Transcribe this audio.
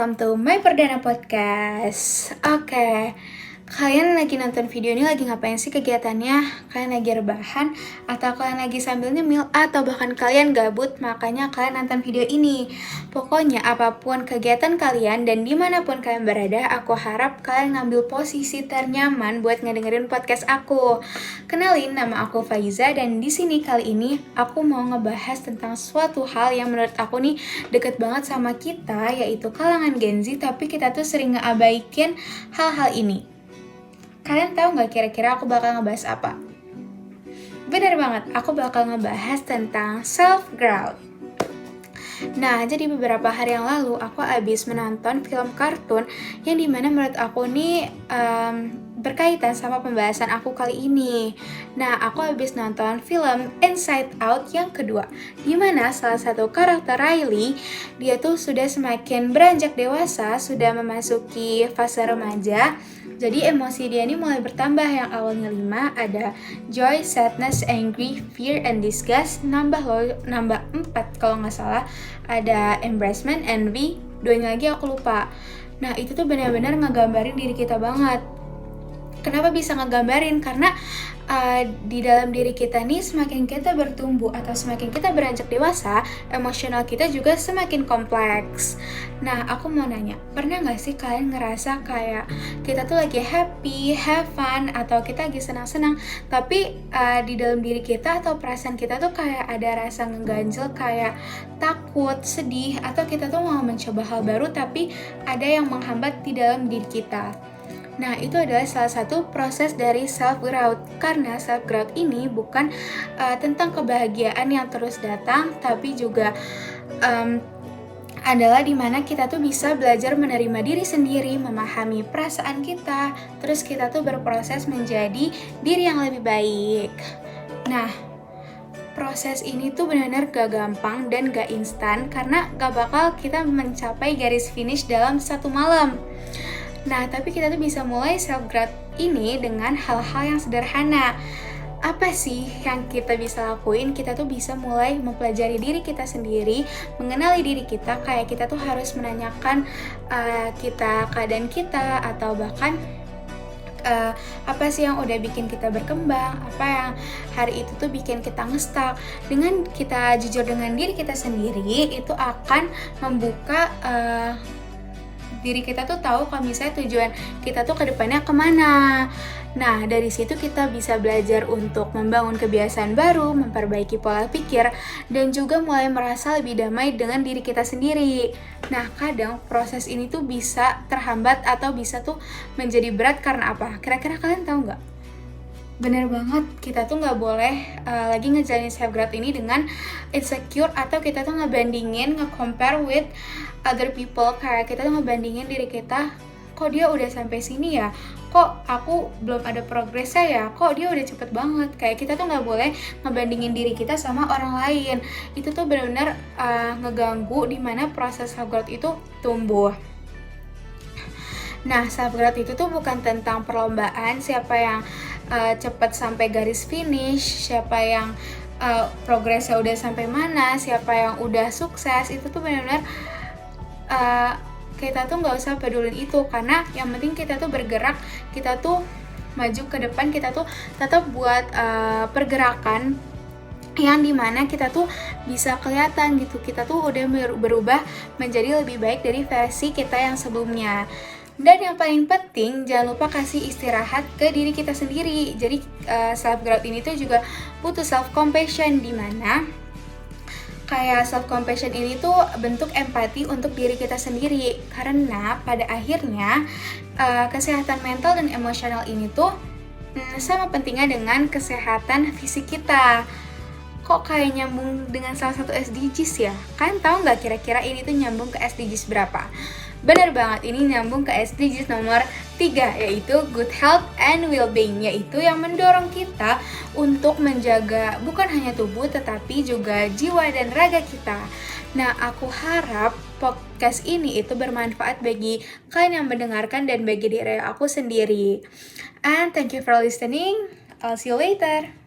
welcome to my perdana podcast. Oke, kalian lagi nonton video ini lagi ngapain sih kegiatannya? Kalian lagi rebahan? Atau kalian lagi sambil nyemil? Atau bahkan kalian gabut, makanya kalian nonton video ini? Pokoknya apapun kegiatan kalian dan dimanapun kalian berada, aku harap kalian ngambil posisi ternyaman buat ngedengerin podcast aku. Kenalin, nama aku Faiza dan di sini kali ini aku mau ngebahas tentang suatu hal yang menurut aku nih deket banget sama kita, yaitu kalangan Gen Z, tapi kita tuh sering ngeabaikin hal-hal ini. Kalian tahu nggak kira-kira aku bakal ngebahas apa? Benar banget, aku bakal ngebahas tentang self-growth. Nah, jadi beberapa hari yang lalu aku abis menonton film kartun yang dimana menurut aku nih berkaitan sama pembahasan aku kali ini. Nah, aku abis nonton film Inside Out yang kedua, dimana salah satu karakter Riley, dia tuh sudah semakin beranjak dewasa, sudah memasuki fase remaja. Jadi emosi dia ini mulai bertambah, yang awalnya 5 ada joy, sadness, angry, fear, and disgust, nambah 4 kalau nggak salah, ada embarrassment, envy, 2-nya lagi aku lupa. Nah, itu tuh benar-benar ngegambarin diri kita banget. Kenapa bisa ngegambarin? Karena di dalam diri kita nih semakin kita bertumbuh atau semakin kita beranjak dewasa, emosional kita juga semakin kompleks. Nah, aku mau nanya, pernah gak sih kalian ngerasa kayak kita tuh lagi happy, have fun, atau kita lagi senang-senang, tapi di dalam diri kita atau perasaan kita tuh kayak ada rasa ngeganjel, kayak takut, sedih, atau kita tuh mau mencoba hal baru tapi ada yang menghambat di dalam diri kita. Nah, itu adalah salah satu proses dari self-growth. Karena self-growth ini bukan tentang kebahagiaan yang terus datang, tapi juga adalah dimana kita tuh bisa belajar menerima diri sendiri, memahami perasaan kita, terus kita tuh berproses menjadi diri yang lebih baik. Nah, proses ini tuh benar-benar gak gampang dan gak instan, karena gak bakal kita mencapai garis finish dalam satu malam. Nah, tapi kita tuh bisa mulai self-growth ini dengan hal-hal yang sederhana. Apa sih yang kita bisa lakuin? Kita tuh bisa mulai mempelajari diri kita sendiri, mengenali diri kita, kayak kita tuh harus menanyakan keadaan kita, atau bahkan apa sih yang udah bikin kita berkembang, apa yang hari itu tuh bikin kita nge-stuck. Dengan kita jujur dengan diri kita sendiri, itu akan membuka diri kita tuh tahu kalau misalnya tujuan kita tuh ke depannya kemana. Nah, dari situ kita bisa belajar untuk membangun kebiasaan baru, memperbaiki pola pikir, dan juga mulai merasa lebih damai dengan diri kita sendiri. Nah, kadang proses ini tuh bisa terhambat atau bisa tuh menjadi berat karena apa? Kira-kira kalian tahu nggak? Bener banget, kita tuh nggak boleh lagi ngejalanin self-growth ini dengan insecure, atau kita tuh ngebandingin, nge-compare with other people. Kayak kita tuh ngebandingin diri kita, kok dia udah sampai sini ya, kok aku belum ada progresnya ya, kok dia udah cepet banget. Kayak kita tuh nggak boleh ngebandingin diri kita sama orang lain. Itu tuh benar-benar ngeganggu dimana proses self-growth itu tumbuh. Nah, self-growth itu tuh bukan tentang perlombaan, siapa yang cepat sampai garis finish, siapa yang progresnya udah sampai mana, siapa yang udah sukses. Itu tuh benar-benar kita tuh nggak usah pedulin itu, karena yang penting kita tuh bergerak, kita tuh maju ke depan, kita tuh tetap buat pergerakan yang dimana kita tuh bisa kelihatan gitu, kita tuh udah berubah menjadi lebih baik dari versi kita yang sebelumnya. Dan yang paling penting, jangan lupa kasih istirahat ke diri kita sendiri. Jadi self-growth ini tuh juga butuh self-compassion, dimana kayak self-compassion ini tuh bentuk empati untuk diri kita sendiri. Karena pada akhirnya kesehatan mental dan emosional ini tuh sama pentingnya dengan kesehatan fisik kita. Kok kayak nyambung dengan salah satu SDGs ya? Kalian tahu nggak kira-kira ini tuh nyambung ke SDGs berapa? Benar banget, ini nyambung ke SDGs nomor 3, yaitu Good Health and Well-being, yaitu yang mendorong kita untuk menjaga bukan hanya tubuh tetapi juga jiwa dan raga kita. Nah, aku harap podcast ini itu bermanfaat bagi kalian yang mendengarkan dan bagi diri aku sendiri. And thank you for listening. I'll see you later.